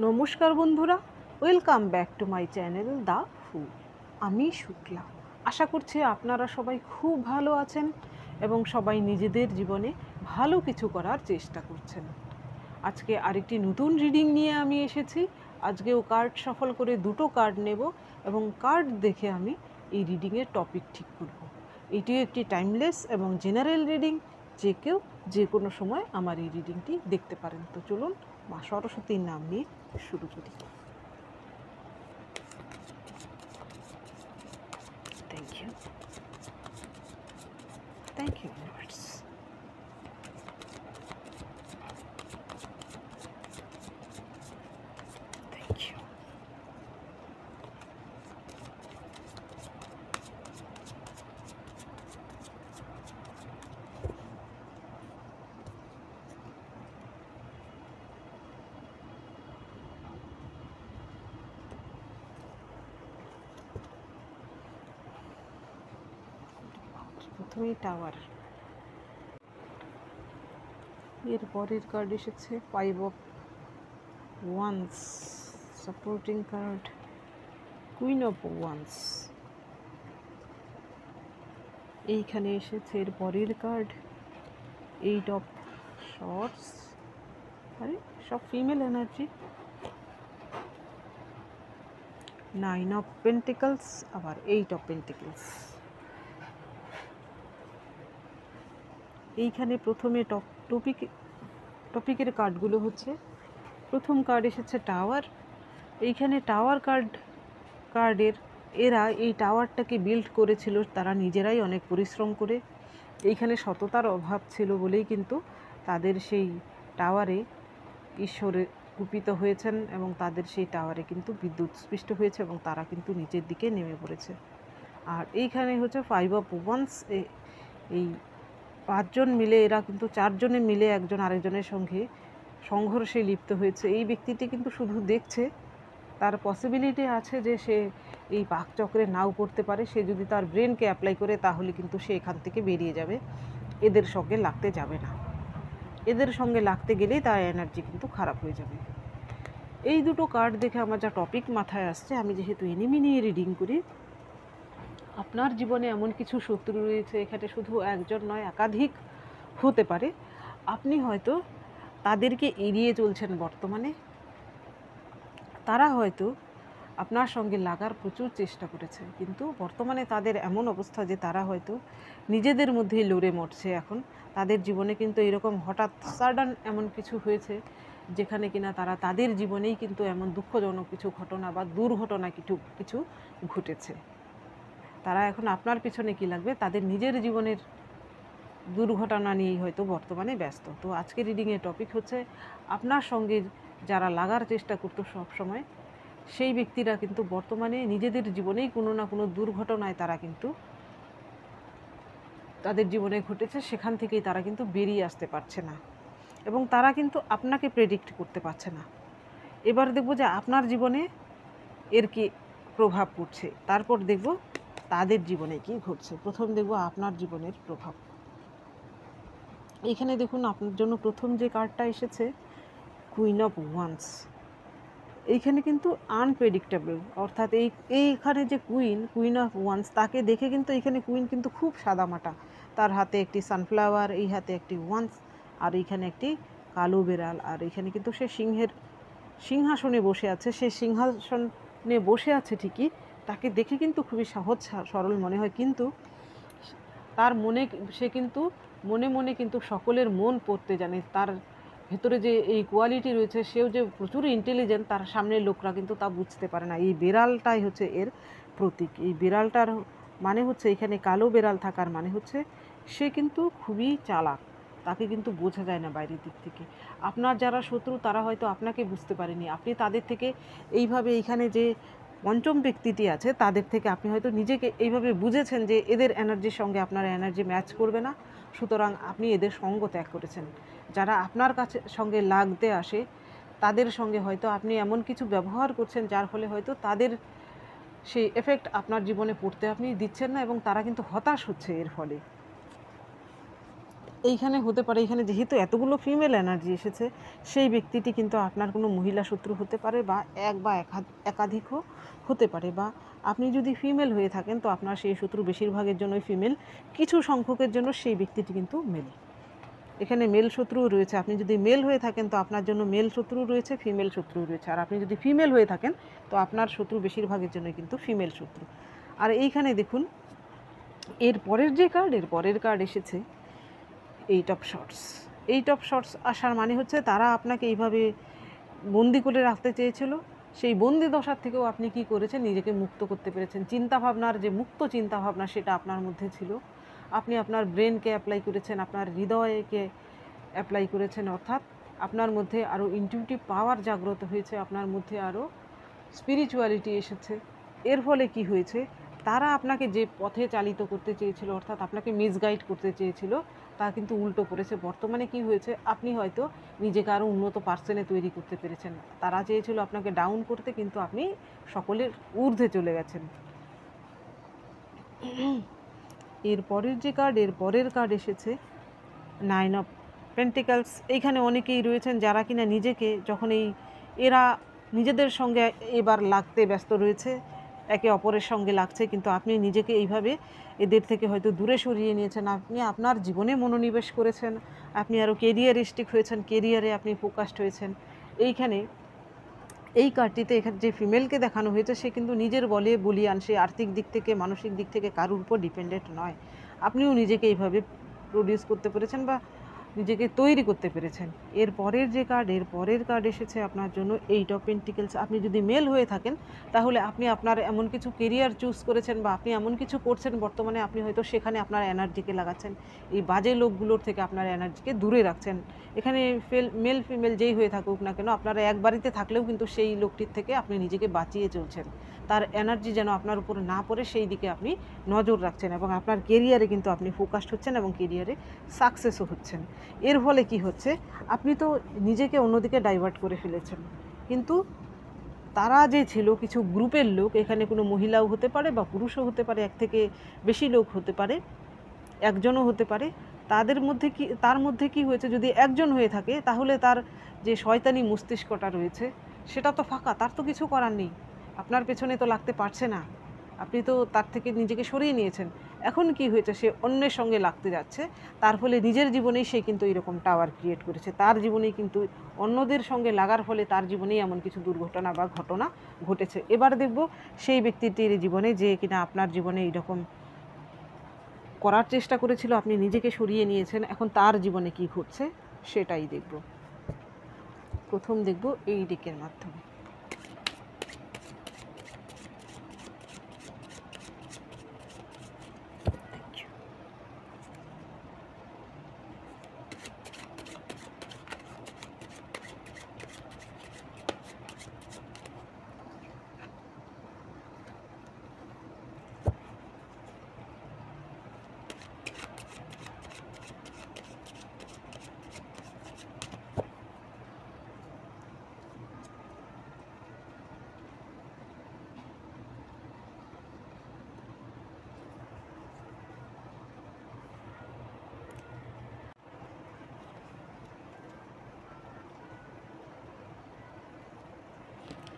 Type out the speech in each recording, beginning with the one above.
নমস্কার বন্ধুরা, welcome back to my channel the ফু। আমি শুক্লা। আশা করছি আপনারা সবাই খুব ভালো আছেন এবং সবাই নিজেদের জীবনে ভালো কিছু করার চেষ্টা করছেন। আজকে আরেকটি নতুন রিডিং নিয়ে আমি এসেছি। আজকেও কার্ড সফল করে দুটো কার্ড নেব এবং কার্ড দেখে আমি এই রিডিংয়ের টপিক ঠিক করব। এটিও একটি টাইমলেস এবং জেনারেল রিডিং, যে কেউ যে কোনো সময় আমার এই রিডিংটি দেখতে পারেন। তো চলুন মা সরস্বতীর নাম নিয়ে শুরু করি। Thank you, thank you universe. Thank you. প্রথমেই টাওয়ার, এর পরের কার্ড এসেছে 5 of wands, supporting card queen of wands. এইখানে এসেছে এর পরের কার্ড 8 অফ শর্টস, আরে সব ফিমেল এনার্জি। 9 অফ পেন্টিকলস, আবার 8 অফ পেন্টিকলস। এইখানে প্রথমে টপিকের কার্ডগুলো হচ্ছে, প্রথম কার্ড এসেছে টাওয়ার। এইখানে টাওয়ার কার্ডের এরা এই টাওয়ারটাকে বিল্ড করেছিল তারা নিজেরাই অনেক পরিশ্রম করে। এইখানে সততার অভাব ছিল বলেই কিন্তু তাদের সেই টাওয়ারে ঈশ্বরে কুপিত হয়েছেন এবং তাদের সেই টাওয়ারে কিন্তু বিদ্যুৎ স্পৃষ্ট হয়েছে এবং তারা কিন্তু নিচের দিকে নেমে পড়েছে। আর এইখানে হচ্ছে 5 অফ ওয়ান্স, এই 5 জন মিলে, এরা কিন্তু 4 জনে মিলে একজন আরেকজনের সঙ্গে সংঘর্ষে লিপ্ত হয়েছে। এই ব্যক্তিটি কিন্তু শুধু দেখছে, তার পসিবিলিটি আছে যে সে এই পাকচক্রে নাও করতে পারে। সে যদি তার ব্রেনকে অ্যাপ্লাই করে তাহলে কিন্তু সে এখান থেকে বেরিয়ে যাবে, এদের সঙ্গে লাগতে যাবে না। এদের সঙ্গে লাগতে গেলেই তার এনার্জি কিন্তু খারাপ হয়ে যাবে। এই দুটো কার্ড দেখে আমার যা টপিক মাথায় আসছে, আমি যেহেতু এনিমি নিয়ে রিডিং করি, আপনার জীবনে এমন কিছু শত্রু রয়েছে, এখানে শুধু একজন নয় একাধিক হতে পারে। আপনি হয়তো তাদেরকে এড়িয়ে চলছেন বর্তমানে, তারা হয়তো আপনার সঙ্গে লাগার প্রচুর চেষ্টা করেছে, কিন্তু বর্তমানে তাদের এমন অবস্থা যে তারা হয়তো নিজেদের মধ্যেই লড়ে মরছে। এখন তাদের জীবনে কিন্তু এরকম হঠাৎ সাডেন এমন কিছু হয়েছে যেখানে কিনা তারা তাদের জীবনেই কিন্তু এমন দুঃখজনক কিছু ঘটনা বা দুর্ঘটনা কিছু ঘটেছে। তারা এখন আপনার পিছনে কি লাগবে, তাদের নিজের জীবনের দুর্ঘটনা নিয়েই হয়তো বর্তমানে ব্যস্ত। তো আজকের রিডিংয়ের টপিক হচ্ছে, আপনার সঙ্গে যারা লাগার চেষ্টা করতো সব সময়, সেই ব্যক্তিরা কিন্তু বর্তমানে নিজেদের জীবনেই কোনো না কোনো দুর্ঘটনায় তারা কিন্তু তাদের জীবনে ঘটেছে, সেখান থেকেই তারা কিন্তু বেরিয়ে আসতে পারছে না এবং তারা কিন্তু আপনাকে প্রেডিক্ট করতে পারছে না। এবার দেখব যে আপনার জীবনে এর কি প্রভাব পড়ছে, তারপর দেখব তাদের জীবনে কি ঘটছে। প্রথম দেখব আপনার জীবনের প্রভাব। এইখানে দেখুন আপনার জন্য প্রথম যে কার্ডটা এসেছে কুইন অফ ওয়ান্স। এইখানে কিন্তু আনপ্রেডিক্টেবল, অর্থাৎ এইখানে যে কুইন অফ ওয়ান্স, তাকে দেখে কিন্তু এইখানে কুইন কিন্তু খুব সাদামাটা। তার হাতে একটি সানফ্লাওয়ার, এই হাতে একটি ওয়ান্স, আর এইখানে একটি কালো বেড়াল। আর এইখানে কিন্তু সে সিংহাসনে বসে আছে। সে সিংহাসনে বসে আছে ঠিকই, তাকে দেখে কিন্তু খুবই সহজ সরল মনে হয়, কিন্তু তার সে কিন্তু মনে মনে কিন্তু সকলের মন পড়তে জানে। তার ভেতরে যে এই কোয়ালিটি রয়েছে, সেও যে প্রচুর ইন্টেলিজেন্ট, তার সামনের লোকরা কিন্তু তা বুঝতে পারে না। এই বিড়ালটাই হচ্ছে এর প্রতীক। এই বিড়ালটার মানে হচ্ছে, এখানে কালো বিড়াল থাকার মানে হচ্ছে সে কিন্তু খুবই চালাক, তাকে কিন্তু বোঝা যায় না বাইরের দিক থেকে। আপনার যারা শত্রু তারা হয়তো আপনাকে বুঝতে পারেনি, আপনি তাদের থেকে এইভাবে, এইখানে যে পঞ্চম ব্যক্তিটি আছে তাদের থেকে আপনি হয়তো নিজেকে এইভাবে বুঝেছেন যে এদের এনার্জির সঙ্গে আপনার এনার্জি ম্যাচ করবে না, সুতরাং আপনি এদের সঙ্গ ত্যাগ করেছেন। যারা আপনার কাছে সঙ্গে লাগতে আসে তাদের সঙ্গে হয়তো আপনি এমন কিছু ব্যবহার করছেন যার ফলে হয়তো তাদের সেই এফেক্ট আপনার জীবনে পড়তে আপনি দিচ্ছেন না এবং তারা কিন্তু হতাশ হচ্ছে এর ফলে। এইখানে হতে পারে, এখানে যেহেতু এতগুলো ফিমেল এনার্জি এসেছে, সেই ব্যক্তিটি কিন্তু আপনার কোনো মহিলা শত্রু হতে পারে, বা এক বা একাধিকও হতে পারে। বা আপনি যদি ফিমেল হয়ে থাকেন তো আপনার সেই শত্রু বেশিরভাগের জন্যই ফিমেল, কিছু সংখ্যকের জন্য সেই ব্যক্তিটি কিন্তু মেল। এখানে মেল শত্রুও রয়েছে। আপনি যদি মেল হয়ে থাকেন তো আপনার জন্য মেল শত্রু রয়েছে, ফিমেল শত্রু রয়েছে। আর আপনি যদি ফিমেল হয়ে থাকেন তো আপনার শত্রু বেশিরভাগের জন্যই কিন্তু ফিমেল শত্রু। আর এইখানে দেখুন এর পরের যে কার্ড, এর পরের কার্ড এসেছে 8 অফ শর্টস। 8 অফ শর্টস আসার মানে হচ্ছে তারা আপনাকে এইভাবে বন্দি করে রাখতে চেয়েছিল, সেই বন্দি দশার থেকেও আপনি কি করেছেন, নিজেকে মুক্ত করতে পেরেছেন। চিন্তাভাবনার যে মুক্ত চিন্তাভাবনা সেটা আপনার মধ্যে ছিল। আপনি আপনার ব্রেনকে অ্যাপ্লাই করেছেন, আপনার হৃদয়কে অ্যাপ্লাই করেছেন, অর্থাৎ আপনার মধ্যে আরও ইনটিউটিভ পাওয়ার জাগ্রত হয়েছে, আপনার মধ্যে আরও স্পিরিচুয়ালিটি এসেছে। এর ফলে কি হয়েছে, তারা আপনাকে যে পথে চালিত করতে চেয়েছিল, অর্থাৎ আপনাকে মিসগাইড করতে চেয়েছিল, তা কিন্তু উল্টো করেছে। বর্তমানে কি হয়েছে, আপনি হয়তো নিজেকে আরও উন্নত পার্সনে তৈরি করতে পেরেছেন। তারা চেয়েছিল আপনাকে ডাউন করতে, কিন্তু আপনি সকলের ঊর্ধ্বে চলে গেছেন। এর পরের যে কার্ড, এর পরের কার্ড এসেছে 9 অফ পেন্টিকালস। এইখানে অনেকেই রয়েছেন যারা কিনা নিজেকে যখন এরা নিজেদের সঙ্গে এবার লাগতে ব্যস্ত রয়েছে, একে অপরের সঙ্গে লাগছে, কিন্তু আপনি নিজেকে এইভাবে এদের থেকে হয়তো দূরে সরিয়ে নিয়েছেন। আপনি আপনার জীবনে মনোনিবেশ করেছেন, আপনি আরও কেরিয়ারিস্টিক হয়েছেন, কেরিয়ারে আপনি ফোকাসড হয়েছেন। এইখানে এই কার্ডটিতে এখানে যে ফিমেলকে দেখানো হয়েছে সে কিন্তু নিজের বলে বলিয়ান, সে আর্থিক দিক থেকে মানসিক দিক থেকে কারোর উপর ডিপেন্ডেন্ট নয়। আপনিও নিজেকে এইভাবে প্রডিউস করতে পেরেছেন বা নিজেকে তৈরি করতে পেরেছেন। এর পরের যে কার্ড, এর পরের কার্ড এসেছে আপনার জন্য 8 অফ পেন্টিকলস। আপনি যদি মেল হয়ে থাকেন তাহলে আপনি আপনার এমন কিছু কেরিয়ার চুজ করেছেন বা আপনি এমন কিছু করছেন বর্তমানে, আপনি হয়তো সেখানে আপনার এনার্জিকে লাগাচ্ছেন, এই বাজে লোকগুলোর থেকে আপনার এনার্জিকে দূরে রাখছেন। এখানে মেল ফিমেল যেই হয়ে থাকুক না কেন, আপনারা এক বাড়িতে থাকলেও কিন্তু সেই লোকটির থেকে আপনি নিজেকে বাঁচিয়ে চলছেন, তার এনার্জি যেন আপনার উপরে না পড়ে সেই দিকে আপনি নজর রাখছেন, এবং আপনার কেরিয়ারে কিন্তু আপনি ফোকাসড হচ্ছেন এবং কেরিয়ারে সাকসেসও হচ্ছেন। এর ফলে কি হচ্ছে, আপনি তো নিজেকে অন্যদিকে ডাইভার্ট করে ফেলেছেন, কিন্তু তারা যে ছিল কিছু গ্রুপের লোক, এখানে কোনো মহিলাও হতে পারে বা পুরুষও হতে পারে, এক থেকে বেশি লোক হতে পারে, একজনও হতে পারে। তার মধ্যে কি হয়েছে, যদি একজন হয়ে থাকে তাহলে তার যে শয়তানি মস্তিষ্কটা রয়েছে সেটা তো ফাঁকা, তার তো কিছু করার নেই, আপনার পেছনে তো লাগতে পারছে না, আপনি তো তার থেকে নিজেকে সরিয়ে নিয়েছেন। এখন কি হয়েছে, সে অন্যের সঙ্গে লাগতে যাচ্ছে, তার ফলে নিজের জীবনেই সে কিন্তু এরকম টাওয়ার ক্রিয়েট করেছে, তার জীবনেই কিন্তু অন্যদের সঙ্গে লাগার ফলে তার জীবনেই এমন কিছু দুর্ঘটনা বা ঘটনা ঘটেছে। এবার দেখব সেই ব্যক্তিটির জীবনে যে কিনা আপনার জীবনে এইরকম করার চেষ্টা করেছিল, আপনি নিজেকে সরিয়ে নিয়েছেন, এখন তার জীবনে কি ঘটছে সেটাই দেখব। প্রথম দেখব এই ডেকের মাধ্যমে।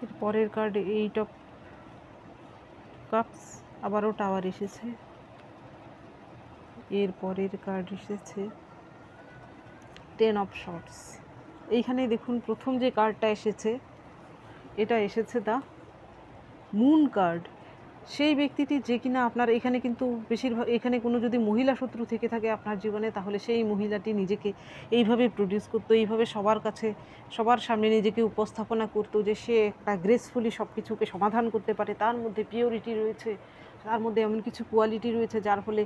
এর পরের কার্ড 8 অফ কাপস, আবারও টাওয়ার এসেছে। এর পরের কার্ড এসেছে 10 অফ শর্টস। এইখানে দেখুন প্রথম যে কার্ডটা এসেছে এটা এসেছে দ্য মুন কার্ড। সেই ব্যক্তিটি যে কিনা আপনার এখানে কিন্তু বেশিরভাগ, এখানে কোনো যদি মহিলা শত্রু থেকে থাকে আপনার জীবনে, তাহলে সেই মহিলাটি নিজেকে এইভাবে প্রডিউস করতো, এইভাবে সবার কাছে সবার সামনে নিজেকে উপস্থাপনা করতো যে সে একটা গ্রেসফুলি সব কিছুকে সমাধান করতে পারে, তার মধ্যে পিওরিটি রয়েছে, তার মধ্যে এমন কিছু কোয়ালিটি রয়েছে যার ফলে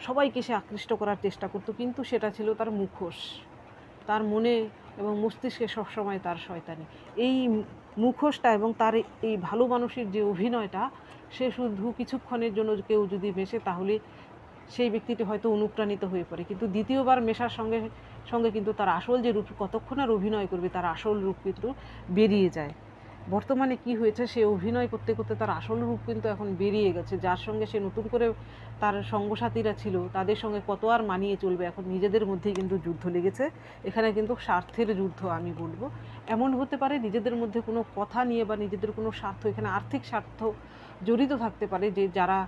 সবাইকে সে আকৃষ্ট করার চেষ্টা করতো, কিন্তু সেটা ছিল তার মুখোশ, তার মনে এবং মস্তিষ্কে সবসময় তার শয়তানি। এই মুখোশটা এবং তার এই ভালো মানুষের যে অভিনয়টা, সে শুধু কিছুক্ষণের জন্য কেউ যদি মেশে তাহলে সেই ব্যক্তিটি হয়তো অনুপ্রাণিত হয়ে পড়ে, কিন্তু দ্বিতীয়বার মেশার সঙ্গে সঙ্গে কিন্তু তার আসল যে রূপ, কতক্ষণ আর অভিনয় করবে, তার আসল রূপ কিন্তু বেরিয়ে যায়। বর্তমানে কি হয়েছে, সে অভিনয় করতে করতে তার আসল রূপ কিন্তু এখন বেরিয়ে গেছে। যার সঙ্গে সে নতুন করে তার সঙ্গসাথীরা ছিল তাদের সঙ্গে কত আর মানিয়ে চলবে, এখন নিজেদের মধ্যেই কিন্তু যুদ্ধ লেগেছে। এখানে কিন্তু স্বার্থের যুদ্ধ আমি বলবো। এমন হতে পারে নিজেদের মধ্যে কোনো কথা নিয়ে বা নিজেদের কোনো স্বার্থ, এখানে আর্থিক স্বার্থ জড়িত থাকতে পারে, যে যারা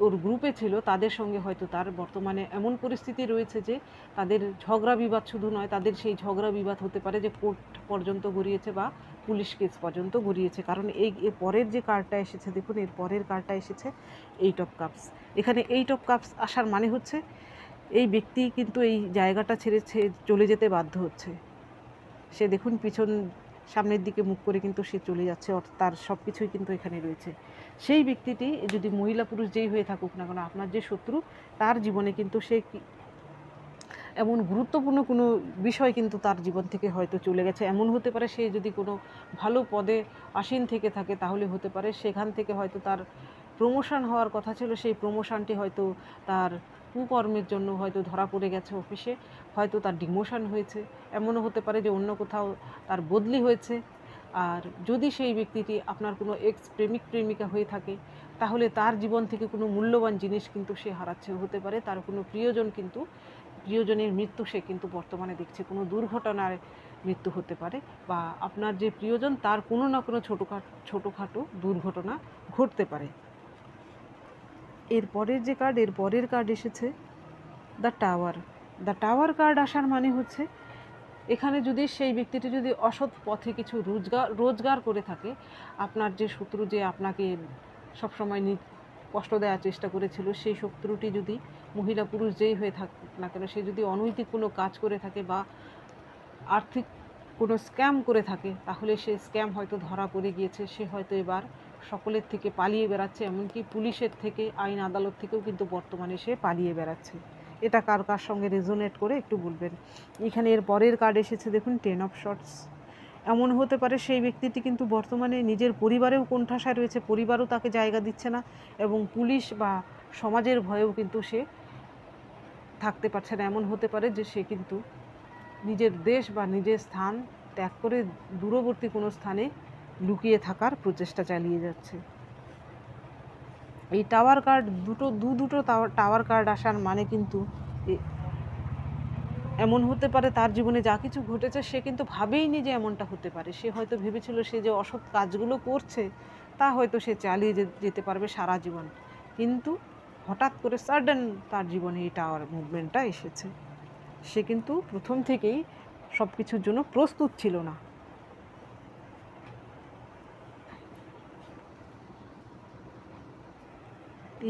ওর গ্রুপে ছিল তাদের সঙ্গে হয়তো তার বর্তমানে এমন পরিস্থিতি রয়েছে যে তাদের ঝগড়া বিবাদ শুধু নয়, তাদের সেই ঝগড়া বিবাদ হতে পারে যে কোর্ট পর্যন্ত গড়িয়েছে বা পুলিশ কেস পর্যন্ত গড়িয়েছে। কারণ এর পরের যে কার্ডটা এসেছে, দেখুন এর পরের কার্ডটা এসেছে 8 অফ কাপস। এখানে 8 অফ কাপস আসার মানে হচ্ছে এই ব্যক্তি কিন্তু এই জায়গাটা ছেড়ে চলে যেতে বাধ্য হচ্ছে। সে দেখুন পিছন সামনের দিকে মুখ করে কিন্তু সে চলে যাচ্ছে, তার সব কিছুই কিন্তু এখানে রয়েছে। সেই ব্যক্তিটি যদি মহিলা পুরুষ যেই হয়ে থাকুক না কেন, আপনার যে শত্রু তার জীবনে কিন্তু সে এমন গুরুত্বপূর্ণ কোনো বিষয় কিন্তু তার জীবন থেকে হয়তো চলে গেছে। এমন হতে পারে সে যদি কোনো ভালো পদে আসীন থেকে থাকে তাহলে হতে পারে সেখান থেকে হয়তো তার প্রমোশন হওয়ার কথা ছিল, সেই প্রমোশনটি হয়তো তার কুকর্মের জন্য হয়তো ধরা পড়ে গেছে অফিসে, হয়তো তার ডিমোশন হয়েছে। এমনও হতে পারে যে অন্য কোথাও তার বদলি হয়েছে। আর যদি সেই ব্যক্তিটি আপনার কোনো এক্স প্রেমিক প্রেমিকা হয়ে থাকে তাহলে তার জীবন থেকে কোনো মূল্যবান জিনিস কিন্তু সে হারাচ্ছে। হতে পারে তার কোনো প্রিয়জনের মৃত্যু সে কিন্তু বর্তমানে দেখছে, কোনো দুর্ঘটনায় মৃত্যু হতে পারে, বা আপনার যে প্রিয়জন তার কোনো না কোনো ছোটোখাটো দুর্ঘটনা ঘটতে পারে। এর পরের কার্ড এসেছে দ্য টাওয়ার কার্ড আসার মানে হচ্ছে এখানে যদি সেই ব্যক্তিটি যদি অসৎ পথে কিছু রোজগার করে থাকে, আপনার যে শত্রু যে আপনাকে সবসময় কষ্ট দেওয়ার চেষ্টা করেছিল, সেই শত্রুটি যদি মহিলা পুরুষ যেই হয়ে থাক না কেন, সে যদি অনৈতিক কোনো কাজ করে থাকে বা আর্থিক কোনো স্ক্যাম করে থাকে, তাহলে সে স্ক্যাম হয়তো ধরা পড়ে গিয়েছে। সে হয়তো এবার সকলের থেকে পালিয়ে বেড়াচ্ছে, এমনকি পুলিশের থেকে, আইন আদালত থেকেও কিন্তু বর্তমানে সে পালিয়ে বেড়াচ্ছে। এটা কার কার সঙ্গে রেজোনেট করে একটু বলবেন। এখানে এর পরের কার্ড এসেছে দেখুন 10 অফ শর্টস। এমন হতে পারে সেই ব্যক্তিটি কিন্তু বর্তমানে নিজের পরিবারেও কোণঠাসায় রয়েছে, পরিবারও তাকে জায়গা দিচ্ছে না, এবং পুলিশ বা সমাজের ভয়েও কিন্তু সে থাকতে পারছে না। এমন হতে পারে যে সে কিন্তু নিজের দেশ বা নিজের স্থান ত্যাগ করে দূরবর্তী কোনো স্থানে লুকিয়ে থাকার প্রচেষ্টা চালিয়ে যাচ্ছে। এই টাওয়ার কার্ড দুটো টাওয়ার কার্ড আসার মানে কিন্তু এমন হতে পারে তার জীবনে যা কিছু ঘটেছে সে কিন্তু ভাবেইনি যে এমনটা হতে পারে। সে হয়তো ভেবেছিল সে যে অসৎ কাজগুলো করছে তা হয়তো সে চালিয়ে যেতে পারবে সারা জীবন, কিন্তু হঠাৎ করে সাডেন তার জীবনে এই টাওয়ার মুভমেন্টটা এসেছে। সে কিন্তু প্রথম থেকেই সব কিছুর জন্য প্রস্তুত ছিল না।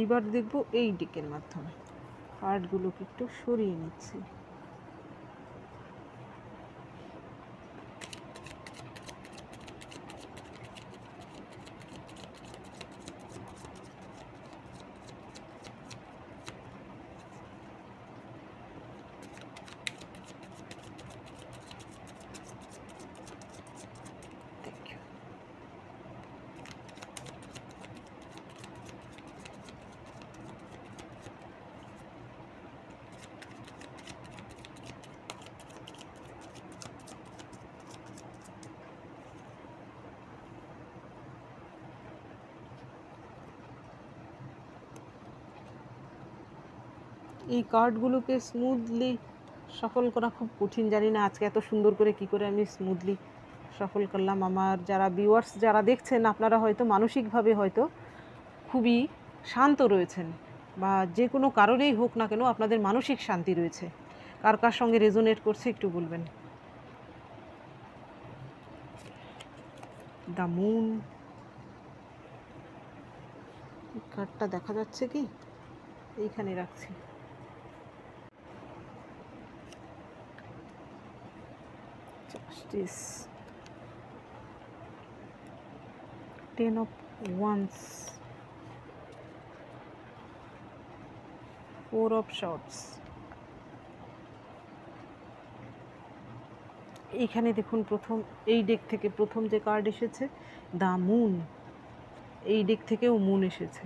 এইবার দেখব এই ডেকের মাধ্যমে কার্ডগুলোকে একটু সরিয়ে নিচ্ছি। এই কার্ডগুলোকে স্মুথলি সফল করা খুব কঠিন, জানি না আজকে এত সুন্দর করে কি করে আমি স্মুথলি সফল করলাম। আমার যারা ভিউয়ার্স যারা দেখছেন, আপনারা হয়তো মানসিকভাবে হয়তো খুবই শান্ত রয়েছেন, বা যে কোনো কারণেই হোক না কেন আপনাদের মানসিক শান্তি রয়েছে। কার কার সঙ্গে রেজোনেট করছে একটু বলবেন। দ্য মুন কার্ডটা দেখা যাচ্ছে কি, এইখানে রাখছি। Justice, 10 of wands, 4 of swords। এইখানে দেখুন প্রথম এই ডেক থেকে প্রথম যে কার্ড এসেছে দ্য মুন, এই ডেক থেকেও মুন এসেছে।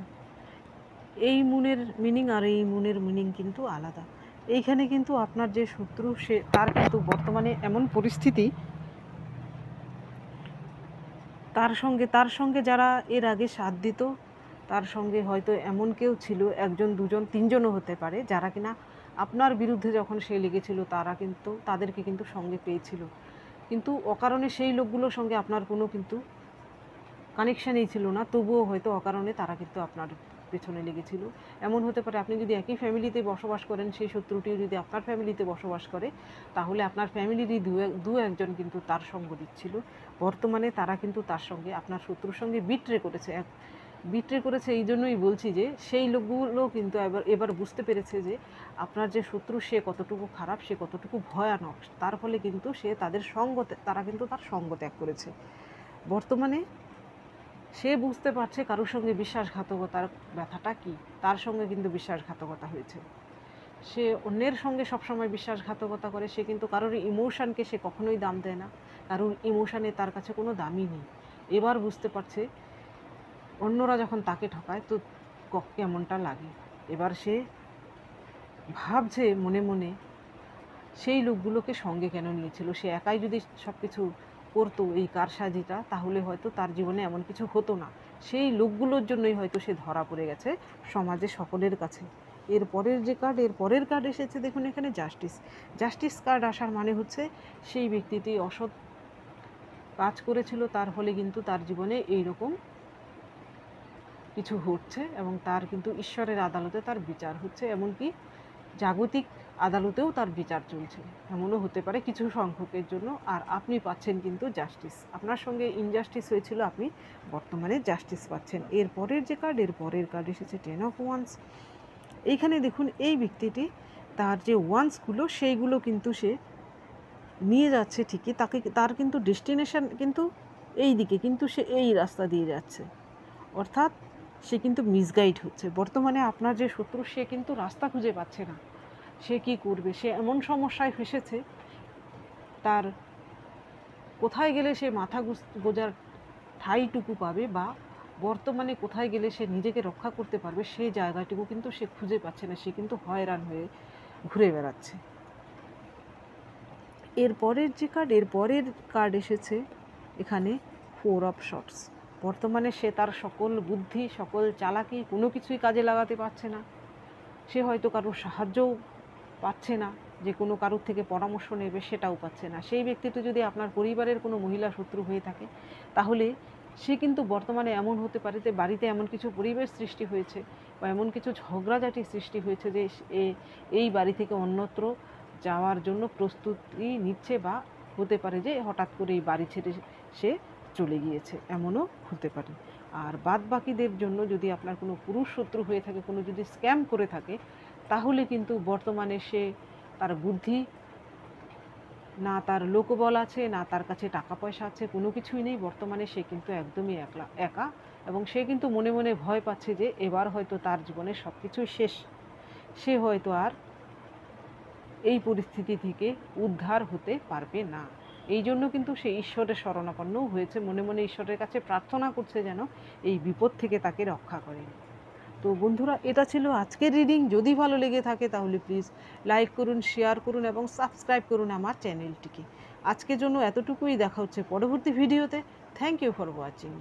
এই মুনের মিনিং আর এই মুনের মিনিং কিন্তু আলাদা। এইখানে কিন্তু আপনার যে শত্রু সে তার কিন্তু বর্তমানে এমন পরিস্থিতি তার সঙ্গে যারা এর আগে সাথ দিত, তার সঙ্গে হয়তো এমন কেউ ছিল, একজন দুজন তিনজনও হতে পারে, যারা কিনা আপনার বিরুদ্ধে যখন সে লেগেছিল তাদেরকে কিন্তু সঙ্গে পেয়েছিল, কিন্তু অকারণে সেই লোকগুলোর সঙ্গে আপনার কোনো কিন্তু কানেকশানই ছিল না, তবুও হয়তো অকারণে তারা কিন্তু আপনার পেছনে লেগেছিল। এমন হতে পারে আপনি যদি একই ফ্যামিলিতে বসবাস করেন, সেই শত্রুটিও যদি আপনার ফ্যামিলিতে বসবাস করে, তাহলে আপনার ফ্যামিলিরই দু একজন কিন্তু তার সঙ্গ দিচ্ছিল। বর্তমানে তারা কিন্তু তার সঙ্গে, আপনার শত্রুর সঙ্গে বিট্রে করেছে। এই জন্যই বলছি যে সেই লোকগুলো কিন্তু এবার বুঝতে পেরেছে যে আপনার যে শত্রু সে কতটুকু খারাপ, সে কতটুকু ভয়ানক। তার ফলে কিন্তু তারা কিন্তু তার সঙ্গ ত্যাগ করেছে। বর্তমানে সে বুঝতে পারছে কারোর সঙ্গে বিশ্বাসঘাতকতার ব্যথাটা কী। তার সঙ্গে কিন্তু বিশ্বাসঘাতকতা হয়েছে। সে অন্যের সঙ্গে সবসময় বিশ্বাসঘাতকতা করে, সে কিন্তু কারোর ইমোশানকে সে কখনোই দাম দেয় না, কারোর ইমোশানে তার কাছে কোনো দামই নেই। এবার বুঝতে পারছে অন্যরা যখন তাকে ঠকায় তো কেমনটা লাগে। এবার সে ভাবছে মনে মনে সেই লোকগুলোকে সঙ্গে কেন নিয়েছিল। সে একাই যদি সব কিছু করতো এই কারসাজিটা, তাহলে হয়তো তার জীবনে এমন কিছু হতো না। সেই লোকগুলোর জন্যই হয়তো সে ধরা পড়ে গেছে সমাজে সকলের কাছে। এর পরের কার্ড এসেছে, দেখুন এখানে জাস্টিস কার্ড আসার মানে হচ্ছে সেই ব্যক্তিটি অসৎ কাজ করেছিল, তার ফলে কিন্তু তার জীবনে এইরকম কিছু ঘটছে, এবং তার কিন্তু ঈশ্বরের আদালতে তার বিচার হচ্ছে, এমনকি জাগতিক আদালতেও তার বিচার চলছে। এমনও হতে পারে কিছু সংখ্যকের জন্য। আর আপনি পাচ্ছেন কিন্তু জাস্টিস। আপনার সঙ্গে ইনজাস্টিস হয়েছিল, আপনি বর্তমানে জাস্টিস পাচ্ছেন। এর পরের কার্ড এসেছে 10 of Wands। এইখানে দেখুন এই ব্যক্তিটি তার যে ওয়ান্সগুলো সেইগুলো কিন্তু সে নিয়ে যাচ্ছে ঠিকই, তার কিন্তু ডেস্টিনেশন কিন্তু এই দিকে, কিন্তু সে এই রাস্তা দিয়ে যাচ্ছে, অর্থাৎ সে কিন্তু মিসগাইড হচ্ছে। বর্তমানে আপনার যে শত্রু সে কিন্তু রাস্তা খুঁজে পাচ্ছে না, সে কি করবে। সে এমন সমস্যায় ফেসেছে, তার কোথায় গেলে সে মাথা গোজার ঠাঁইটুকু পাবে, বা বর্তমানে কোথায় গেলে সে নিজেকে রক্ষা করতে পারবে, সেই জায়গাটুকু কিন্তু সে খুঁজে পাচ্ছে না। সে কিন্তু হয়রান হয়ে ঘুরে বেড়াচ্ছে। এর পরের কার্ড এসেছে এখানে 4 of Swords। বর্তমানে সে তার সকল বুদ্ধি, সকল চালাকি কোনো কিছুই কাজে লাগাতে পারছে না। সে হয়তো কারোর সাহায্যও পাচ্ছে না, যে কোনো কারোর থেকে পরামর্শ নেবে সেটাও পাচ্ছে না। সেই ব্যক্তিটি যদি আপনার পরিবারের কোনো মহিলা শত্রু হয়ে থাকে, তাহলে সে কিন্তু বর্তমানে এমন হতে পারে যে বাড়িতে এমন কিছু পরিবেশ সৃষ্টি হয়েছে, বা এমন কিছু ঝগড়াঝাটি সৃষ্টি হয়েছে যে এই বাড়ি থেকে অন্যত্র যাওয়ার জন্য প্রস্তুতি নিচ্ছে, বা হতে পারে যে হঠাৎ করে এই বাড়ি ছেড়ে সে চলে গিয়েছে, এমনও হতে পারে। আর বাদ বাকিদের জন্য যদি আপনার কোনো পুরুষ শত্রু হয়ে থাকে, কোনো যদি স্ক্যাম করে থাকে, তাহলে কিন্তু বর্তমানে সে তার বুদ্ধি না, তার লোকবল আছে না, তার কাছে টাকা পয়সা আছে, কোনো কিছুই নেই। বর্তমানে সে কিন্তু একদমই একা, এবং সে কিন্তু মনে মনে ভয় পাচ্ছে যে এবার হয়তো তার জীবনে সব কিছুই শেষ। সে হয়তো আর এই পরিস্থিতি থেকে উদ্ধার হতে পারবে না। এই জন্য কিন্তু সে ঈশ্বরের শরণাপন্নও হয়েছে, মনে মনে ঈশ্বরের কাছে প্রার্থনা করছে যেন এই বিপদ থেকে তাকে রক্ষা করেন। তো বন্ধুরা, এটা ছিল আজকের রিডিং। যদি ভালো লেগে থাকে তাহলে প্লিজ লাইক করুন, শেয়ার করুন এবং সাবস্ক্রাইব করুন আমার চ্যানেলটিকে। আজকের জন্য এতটুকুই, দেখা হচ্ছে পরবর্তী ভিডিওতে। Thank you for watching.